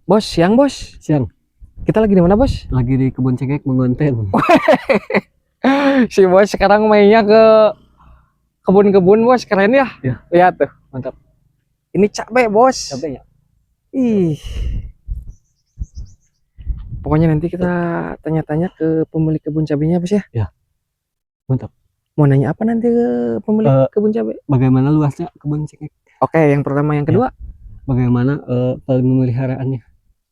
Bos, siang bos. Siang, Kita lagi di mana bos? lagi di kebun cengkeh mengonten. Si bos sekarang mainnya ke kebun-kebun bos, keren ya. Ya, Lihat tuh, mantap. ini cabai bos. Cabai ya? Ih, pokoknya nanti kita tanya-tanya ke pemilik kebun cabainya bos ya. Ya, mantap. Mau nanya apa nanti ke pemilik Eh, kebun cabai? Bagaimana luasnya kebun cengkeh? Oke, yang pertama, yang Ya, kedua. bagaimana pemeliharaannya?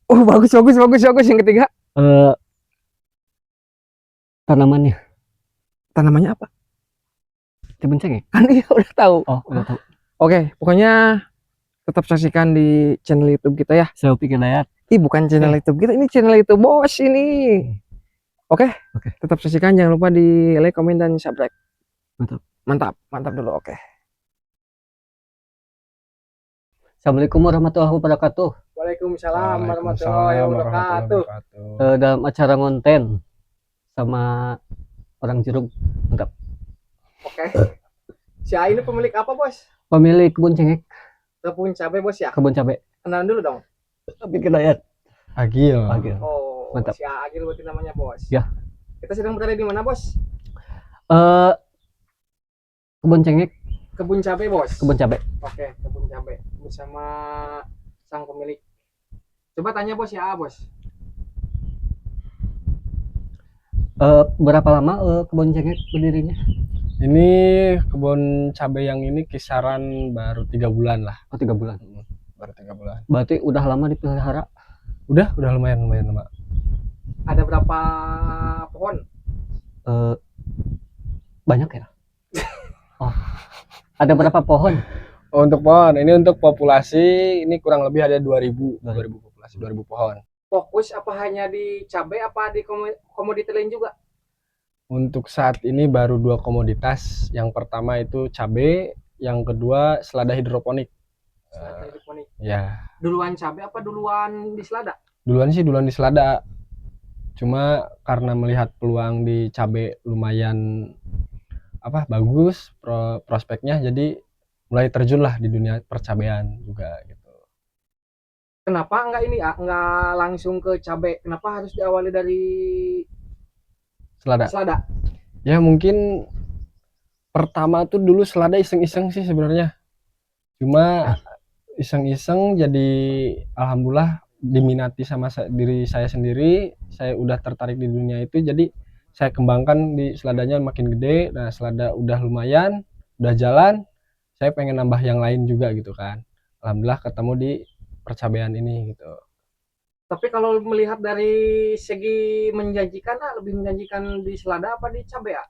Oh, bagus, bagus, bagus, bagus. Yang ketiga, Eh, Tanamannya, tanamannya apa? kebun cengkeh. Kan dia udah tahu. Oh, udah tahu. Oke, pokoknya tetap saksikan di channel YouTube kita ya. Saya pikir layar. Ih, bukan channel YouTube kita, ini channel YouTube bos ini. Oke, Oke. tetap saksikan, jangan lupa di like, komen, dan subscribe. Mantap. Mantap, mantap dulu. Oke. Assalamualaikum warahmatullahi wabarakatuh. Waalaikumsalam warahmatullahi wabarakatuh. Dalam acara ngonten sama orang jeruk. Mantap. Oke. Si A ini pemilik apa bos? Pemilik kebun cengkeh, Kebun cabai bos ya. kebun cabai. Kenalan dulu dong. Pikir layar. Agil. Oh, Mantap. si A Agil berarti namanya bos. Ya. Kita sedang berada di mana bos? Eh, Kebun cengkeh, Kebun cabai bos. kebun cabai. Oke, kebun cabai bersama sang pemilik. Coba tanya bos ya A bos. Berapa lama kebun cengkeh berdirinya? Ini kebun cabai yang ini kisaran baru 3 bulan lah. Oh, 3 bulan. Baru 3 bulan. Berarti udah lama dipelihara. Udah lumayan lama. Ada berapa pohon? Banyak ya? Oh, ada berapa pohon? Oh, untuk pohon, ini untuk populasi ini kurang lebih ada 2000 populasi, 2000 pohon. Fokus apa hanya di cabai apa di komoditi lain juga? Untuk saat ini baru 2 komoditas. Yang pertama itu cabai, yang kedua selada hidroponik. Selada hidroponik. Ya, Duluan cabai apa duluan di selada? duluan di selada. Cuma karena melihat peluang di cabai lumayan bagus prospeknya, jadi mulai terjun lah di dunia percabean juga gitu. Kenapa enggak ini ya, enggak langsung ke cabai? Kenapa harus diawali dari Selada. selada? Ya mungkin pertama tuh dulu selada iseng-iseng sih sebenarnya. Cuma iseng-iseng jadi alhamdulillah diminati sama diri saya sendiri. Saya udah tertarik di dunia itu, jadi saya kembangkan di seladanya makin gede. Nah, selada udah lumayan, udah jalan. Saya pengen nambah yang lain juga gitu kan. Alhamdulillah ketemu di percabean ini gitu. Tapi kalau melihat dari segi menjanjikan, lebih menjanjikan di selada apa di cabai ya?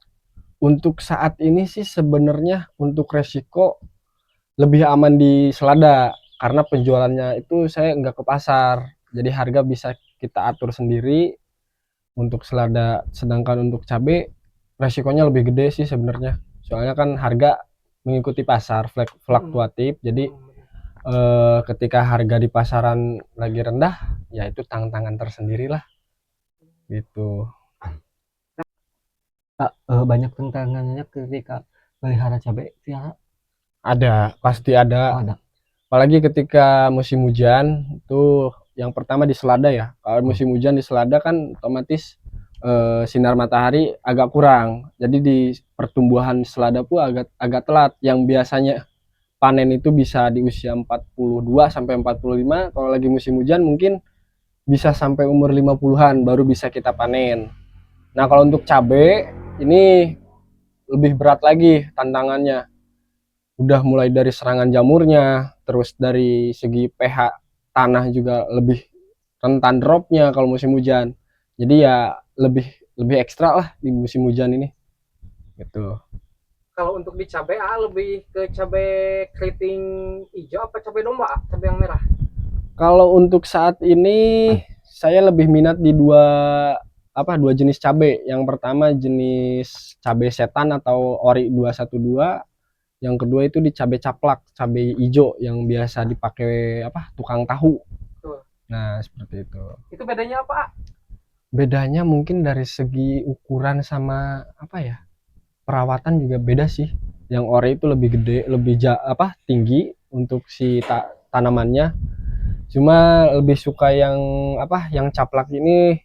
Untuk saat ini sih sebenarnya untuk resiko lebih aman di selada karena penjualannya itu saya nggak ke pasar, jadi harga bisa kita atur sendiri untuk selada. Sedangkan untuk cabai resikonya lebih gede sih sebenarnya, soalnya kan harga mengikuti pasar fluktuatif. Jadi ketika harga di pasaran lagi rendah, ya itu tantangan tersendiri lah gitu. Banyak tantangannya ketika pelihara cabai. Ya, Ada, pasti ada. ada. Apalagi ketika musim hujan itu, yang pertama di selada ya. Kalau musim hujan di selada kan otomatis sinar matahari agak kurang. Jadi di pertumbuhan selada pun agak telat. Yang biasanya panen itu bisa di usia 42 sampai 45, kalau lagi musim hujan mungkin bisa sampai umur 50-an baru bisa kita panen. Nah, kalau untuk cabai ini lebih berat lagi tantangannya. Udah mulai dari serangan jamurnya, terus dari segi pH tanah juga lebih rentan dropnya kalau musim hujan. Jadi ya lebih ekstra lah di musim hujan ini gitu. Kalau untuk di cabai lebih ke cabai keriting hijau apa cabai domba? Cabai yang merah? Kalau untuk saat ini saya lebih minat di dua jenis cabai. Yang pertama jenis cabai setan atau ori 212. Yang kedua itu di cabai caplak, cabai hijau yang biasa dipakai tukang tahu. Betul. Nah, seperti itu. Itu bedanya apa? Bedanya mungkin dari segi ukuran sama perawatan juga beda sih. Yang ori itu lebih gede, lebih tinggi untuk si tanamannya. Cuma lebih suka yang apa? Yang caplak ini.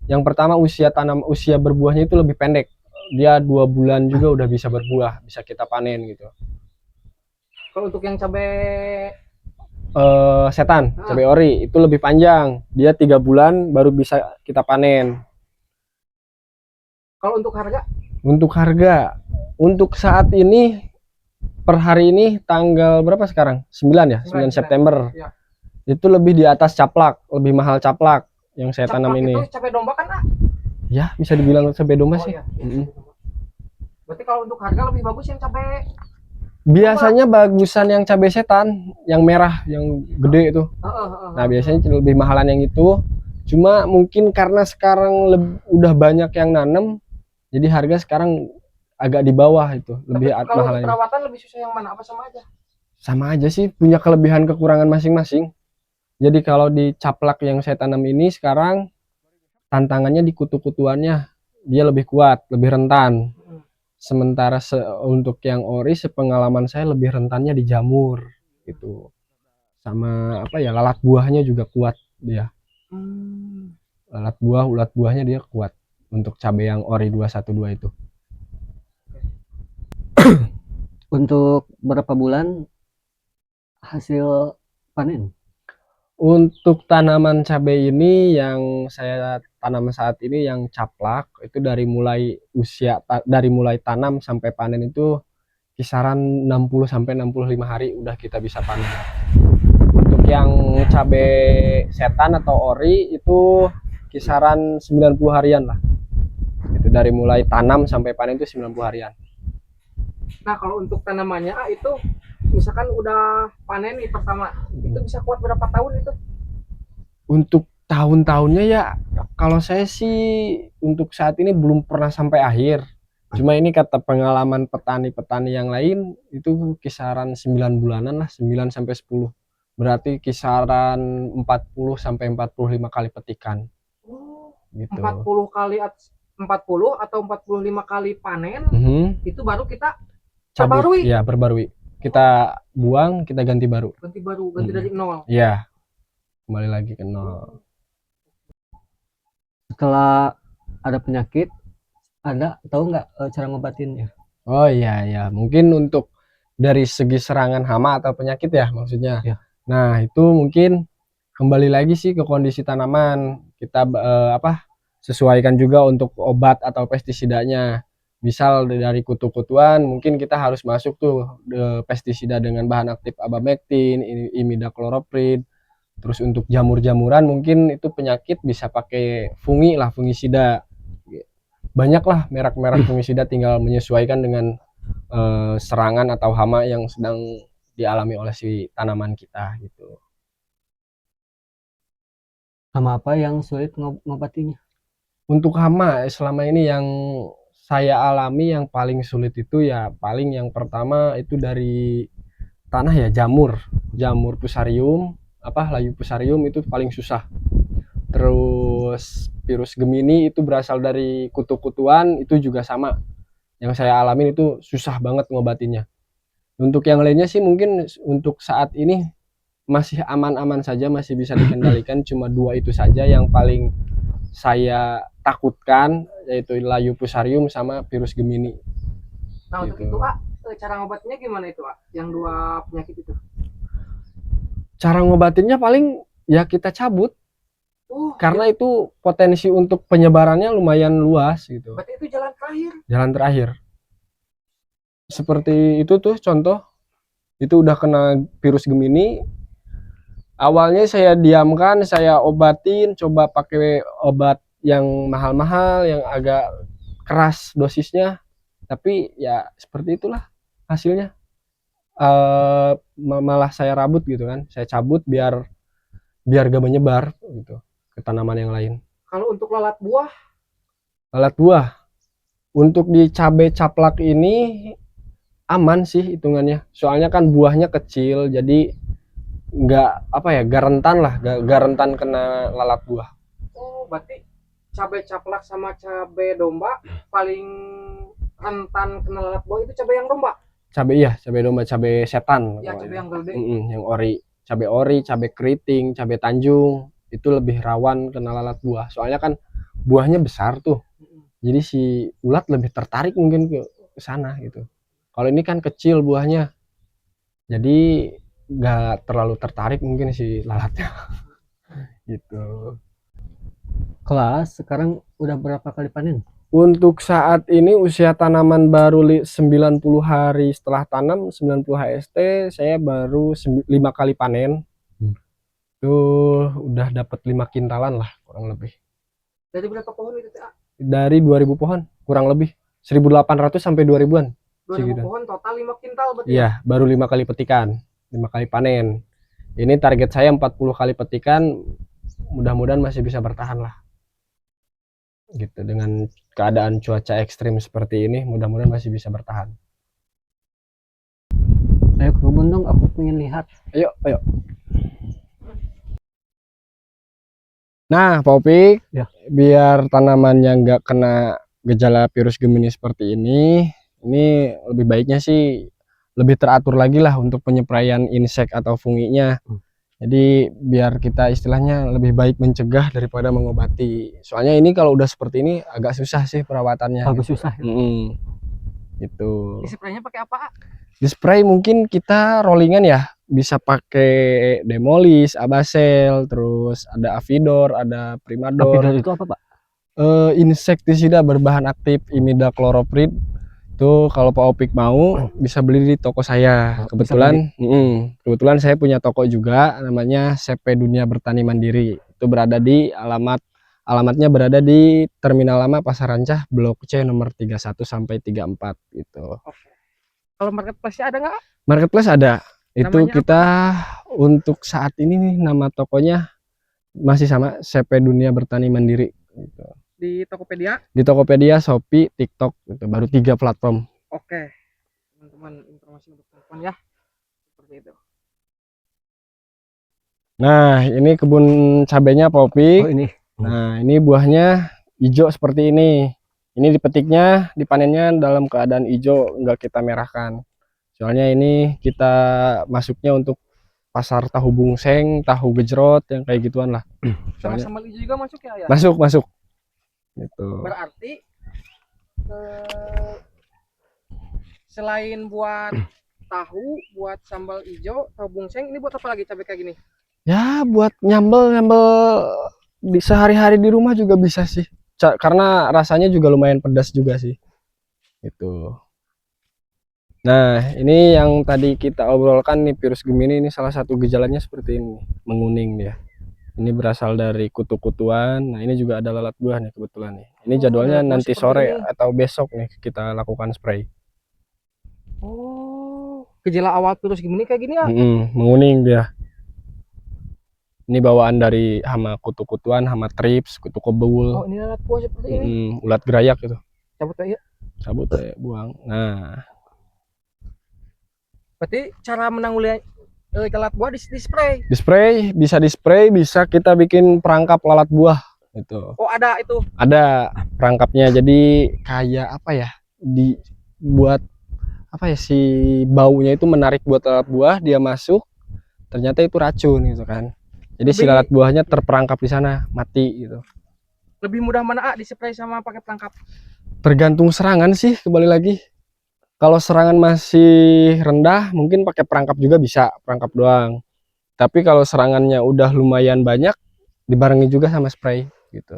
Yang pertama usia berbuahnya itu lebih pendek. Dia 2 bulan juga udah bisa berbuah, bisa kita panen gitu. Kalau untuk yang cabai Setan, cabai ori itu lebih panjang. Dia 3 bulan baru bisa kita panen. kalau untuk harga Untuk saat ini per hari ini tanggal berapa sekarang? 9 ya, 9 September. Ya. Itu lebih di atas caplak, lebih mahal caplak yang saya tanam caplak ini. itu cabai domba kan Ya, bisa dibilang cabai domba sih. iya. Berarti kalau untuk harga lebih bagus yang cabai Biasanya bagusan yang cabai setan, yang merah, yang gede itu. Nah, biasanya lebih mahalan yang itu. Cuma mungkin karena sekarang udah banyak yang nanam, jadi harga sekarang agak di bawah itu, lebih kalau mahal. perawatan lebih susah yang mana? Apa sama aja? Sama aja sih, punya kelebihan kekurangan masing-masing. Jadi kalau di caplak yang saya tanam ini sekarang tantangannya di kutu-kutuannya, dia lebih kuat, lebih rentan. Sementara untuk yang ori sepengalaman saya lebih rentannya di jamur gitu. Sama apa ya, lalat buahnya juga kuat dia. Ulat buahnya dia kuat untuk cabai yang ori 212 itu. Untuk berapa bulan hasil panen? Untuk tanaman cabai ini yang saya tanam saat ini yang caplak itu dari mulai tanam sampai panen itu kisaran 60 sampai 65 hari udah kita bisa panen. Untuk yang cabai setan atau ori itu kisaran 90 harian lah. Itu dari mulai tanam sampai panen itu 90 harian. Nah, kalau untuk tanamannya itu misalkan udah panen nih pertama, itu bisa kuat berapa tahun itu? Untuk tahun-tahunnya ya kalau saya sih untuk saat ini belum pernah sampai akhir. Cuma ini kata pengalaman petani-petani yang lain itu kisaran 9 bulanan lah, 9 sampai 10. Berarti kisaran 40 sampai 45 kali petikan. Gitu. 40 kali 40 atau 45 kali panen itu baru kita perbarui. Ya, perbarui. Kita buang, kita ganti baru. Ganti dari nol. Iya. Kembali lagi ke nol. Setelah ada penyakit, tahu nggak cara ngobatinnya? Oh iya, mungkin untuk dari segi serangan hama atau penyakit ya maksudnya. Ya. Nah itu mungkin kembali lagi sih ke kondisi tanaman. Kita sesuaikan juga untuk obat atau pestisidanya. Misal dari kutu-kutuan mungkin kita harus masuk tuh pestisida dengan bahan aktif abamectin, imidacloroprid. Terus untuk jamur-jamuran mungkin itu penyakit bisa pakai fungisida. Banyaklah merek-merek fungisida, tinggal menyesuaikan dengan serangan atau hama yang sedang dialami oleh si tanaman kita gitu. Hama apa yang sulit ngobatinya? Untuk hama selama ini yang saya alami yang paling sulit itu ya paling yang pertama itu dari tanah ya, jamur fusarium, layu fusarium itu paling susah. Terus virus Gemini itu berasal dari kutu-kutuan, itu juga sama. Yang saya alamin itu susah banget ngobatinnya. Untuk yang lainnya sih mungkin untuk saat ini masih aman-aman saja, masih bisa dikendalikan. Cuma 2 itu saja yang paling saya takutkan, yaitu layu fusarium sama virus Gemini. Nah, untuk itu cara ngobatinnya gimana itu yang 2 penyakit itu? Cara ngobatinnya paling ya kita cabut. Karena itu potensi untuk penyebarannya lumayan luas gitu. Berarti itu jalan terakhir. Jalan terakhir. Seperti itu tuh contoh. Itu udah kena virus Gemini. Awalnya saya diamkan, saya obatin, coba pakai obat yang mahal-mahal, yang agak keras dosisnya. Tapi ya seperti itulah hasilnya. Malah saya rabut gitu kan. Saya cabut biar gak menyebar gitu ke tanaman yang lain. Kalau untuk lalat buah? Lalat buah untuk di cabai caplak ini aman sih hitungannya. Soalnya kan buahnya kecil, jadi gak rentan kena lalat buah. Oh, berarti cabai caplak sama cabai domba paling rentan kena lalat buah itu cabai yang domba? Cabai domba, cabai setan. Ya, cabai yang gede. Yang ori. cabai ori, cabai keriting, cabai tanjung itu lebih rawan kena lalat buah. Soalnya kan buahnya besar tuh. Jadi si ulat lebih tertarik mungkin ke sana gitu. Kalau ini kan kecil buahnya. Jadi nggak terlalu tertarik mungkin si lalatnya. Gitu. Kelas sekarang udah berapa kali panen? Untuk saat ini usia tanaman baru 90 hari setelah tanam, 90 HST saya baru 5 kali panen. Tuh udah dapat 5 kintalan lah kurang lebih. Dari berapa pohon itu Teh? Dari 2000 pohon kurang lebih 1800 sampai 2000-an. 2000 Segitu. pohon total 5 kintal berarti. Iya, baru 5 kali petikan, 5 kali panen. Ini target saya 40 kali petikan, mudah-mudahan masih bisa bertahan lah. Gitu, dengan keadaan cuaca ekstrim seperti ini, mudah-mudahan masih bisa bertahan. Ayo ke kebun dong, aku pengen lihat. Ayo, ayo. Nah, Pak Opik, Ya. biar tanamannya nggak kena gejala virus Gemini seperti ini lebih baiknya sih lebih teratur lagi lah untuk penyepraian insek atau funginya. Jadi biar kita istilahnya lebih baik mencegah daripada mengobati. Soalnya ini kalau udah seperti ini agak susah sih perawatannya. Agak susah. Gitu. Dispraynya pakai apa? Di spray mungkin kita rollingan ya, bisa pakai Demolis, Abasel, terus ada Avidor, ada Primador. Avidor itu apa, Pak? Insektisida berbahan aktif imidacloprid. Itu kalau Pak Opik mau bisa beli di toko saya. Kebetulan saya punya toko juga namanya CP Dunia Bertani Mandiri. Itu berada di alamatnya berada di Terminal Lama Pasar Rancah Blok C nomor 31 sampai 34 gitu. Oke. Kalau marketplace-nya ada nggak? Marketplace ada. Itu Namanya kita untuk saat ini nih nama tokonya masih sama CP Dunia Bertani Mandiri gitu. Di Tokopedia? Di Tokopedia, Shopee, TikTok gitu. Baru 3 platform. Oke. Teman-teman, informasi untuk teman ya. Seperti itu. Nah, ini kebun cabenya Pak Opik. Oh, ini. Nah, ini buahnya hijau seperti ini. Ini dipetiknya, dipanennya dalam keadaan hijau, enggak kita merahkan. Soalnya ini kita masuknya untuk pasar tahu bungseng, tahu gejrot, yang kayak gituan lah. Sama Soalnya sambal hijau juga masuk ya? masuk. Gitu. Berarti selain buat tahu, buat sambal hijau, tahu bungseng, ini buat apa lagi cabai kayak gini? Ya, buat nyambel di sehari-hari di rumah juga bisa sih. Karena rasanya juga lumayan pedas juga sih. Gitu. Nah, ini yang tadi kita obrolkan nih, virus Gemini ini salah satu gejalanya seperti ini, menguning dia. Ini berasal dari kutu-kutuan. Nah, ini juga ada lalat buah nih kebetulan nih. Ini jadwalnya nanti sore atau besok nih kita lakukan spray. Oh, gejala awal virus Gemini kayak gini ya? Menguning dia. Ini bawaan dari hama kutu-kutuan, hama trips, kutu kebul. Oh, ini lalat buah seperti ini. Ulat gerayak gitu. Cabut aja. Cabut ya, buang. Nah, berarti cara menanggulangi lalat buah di spray. Bisa di spray, bisa kita bikin perangkap lalat buah gitu. Oh, ada itu. Ada perangkapnya. Jadi kayak apa ya? Buat apa ya, si baunya itu menarik buat lalat buah, dia masuk. Ternyata itu racun gitu kan. Jadi si lalat buahnya terperangkap di sana, mati gitu. Lebih mudah mana di spray sama pakai perangkap? Tergantung serangan sih, kembali lagi. Kalau serangan masih rendah, mungkin pakai perangkap juga bisa, perangkap doang. Tapi kalau serangannya udah lumayan banyak, dibarengi juga sama spray gitu.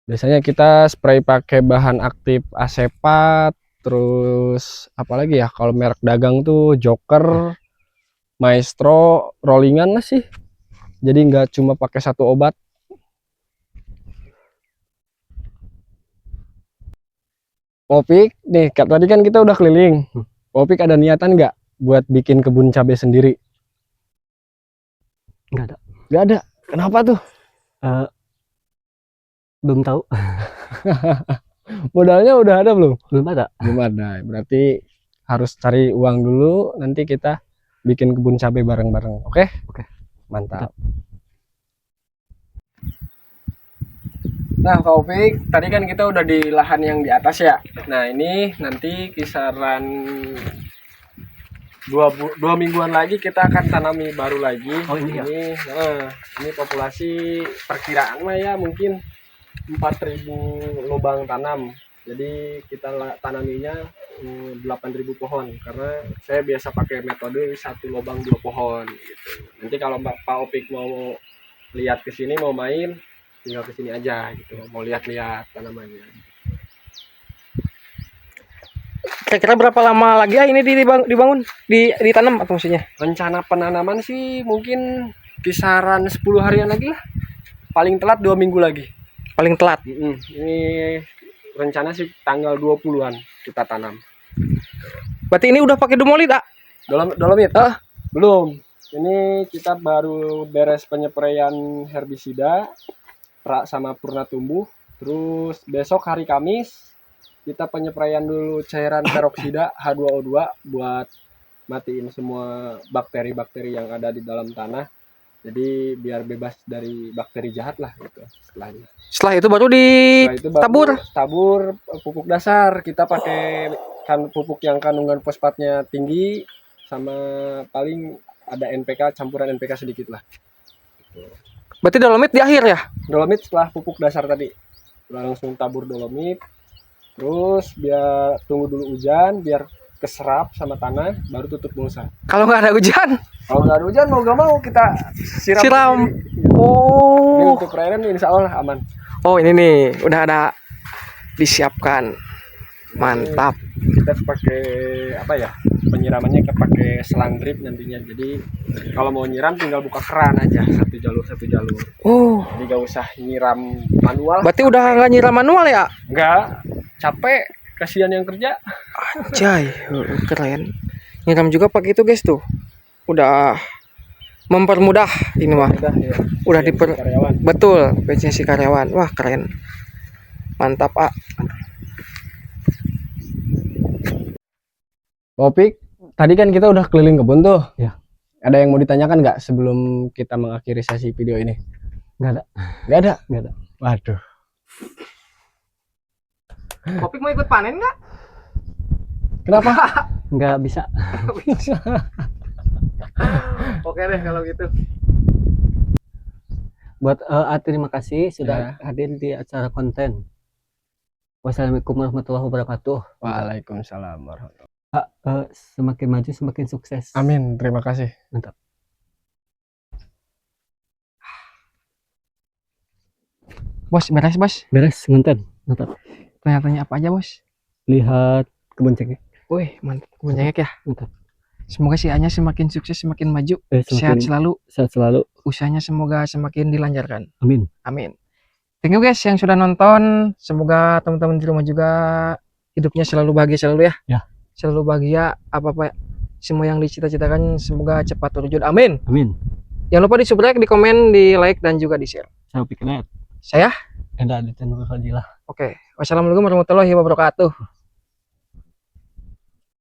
Biasanya kita spray pakai bahan aktif asepat, terus apalagi ya, kalau merek dagang tuh Joker, Maestro, rollingan lah sih. Jadi nggak cuma pakai satu obat. Opik nih, tadi kan kita udah keliling. Opik ada niatan nggak buat bikin kebun cabai sendiri? Nggak ada. Nggak ada. Kenapa tuh? Belum tahu. Modalnya udah ada belum? Belum ada. Belum ada. Berarti harus cari uang dulu. Nanti kita bikin kebun cabai bareng-bareng. Oke? Oke. Mantap. Nah, Pak Opik, tadi kan kita udah di lahan yang di atas ya. Nah, ini nanti kisaran dua mingguan lagi kita akan tanami baru lagi. Oh, ini ya? Ini populasi perkiraan mah ya mungkin 4.000 lubang tanam. Jadi kita tanaminya 8.000 pohon karena saya biasa pakai metode 1 lubang 2 pohon gitu. Nanti kalau Pak Opik mau lihat ke sini mau main tinggal ke sini aja gitu. Mau lihat-lihat tanamannya. Kira-kira berapa lama lagi ya ini dibangun, ditanam atau maksudnya? Rencana penanaman sih mungkin kisaran 10 harian lagi lah. Paling telat 2 minggu lagi. Paling telat. Ini rencana sih tanggal 20-an kita tanam. Berarti ini udah pakai Dumolit, ah? Dolomit? Belum. Ini kita baru beres penyepraian herbisida sama purna tumbuh. Terus besok hari Kamis kita penyepraian dulu cairan peroksida H2O2 buat matiin semua bakteri-bakteri yang ada di dalam tanah. Jadi biar bebas dari bakteri jahat lah gitu setelahnya. Setelah itu baru Setelah itu baru tabur tabur pupuk dasar. Kita pakai pupuk yang kandungan fosfatnya tinggi sama paling ada NPK, campuran NPK sedikit lah. Berarti Dolomit di akhir ya? Dolomit setelah pupuk dasar tadi. Langsung tabur Dolomit. Terus biar tunggu dulu hujan biar keserap sama tanah baru tutup mulsa. Kalau nggak ada hujan? Kalau nggak ada hujan mau gak mau kita siram. Siram. Ini Oh. untuk perairan insya Allah aman. Oh, ini nih udah ada disiapkan. Mantap. Kita pakai apa ya? Penyiramannya kita pakai selang drip nantinya. Jadi kalau mau nyiram tinggal buka keran aja satu jalur. Oh. Jadi gak usah nyiram manual. Berarti udah nggak nyiram manual ya? Enggak, capek, kasihan yang kerja. Anjay, keren. Nyiram juga pakai itu guys tuh. Udah mempermudah ini mah. Udah karyawan. Betul, efisiensi karyawan. Wah, keren. Mantap, ah. Opik, tadi kan kita udah keliling kebun tuh. Ya. Ada yang mau ditanyakan nggak sebelum kita mengakhiri sesi video ini? Nggak ada. Nggak ada? Nggak ada. Waduh. Opik mau ikut panen nggak? Kenapa? Nggak bisa. Oke deh kalau gitu. Buat terima kasih sudah hadir di acara konten. Wassalamualaikum warahmatullahi wabarakatuh. Waalaikumsalam warahmatullahi. Semakin maju semakin sukses. Amin, terima kasih. Mantap. Bos, beres bos. Beres konten. Mantap. Tanya-tanya apa aja bos? Lihat kebun cengkeh. Wih, mantap. Banyak ya. Mantap. Semoga si Anya semakin sukses, semakin maju, Semakin sehat selalu. sehat selalu. Usahanya semoga semakin dilancarkan. Amin. Amin. Thank you guys yang sudah nonton. Semoga teman-teman di rumah juga hidupnya selalu bahagia selalu ya. Ya. Selalu bahagia, apa-apa semua yang dicita-citakan semoga cepat terwujud. Amin. Amin. Jangan lupa di subscribe, di komen, di like dan juga di share. Saya pikir Saya? Enda di channel Fadilah. Oke. Wassalamualaikum warahmatullahi wabarakatuh.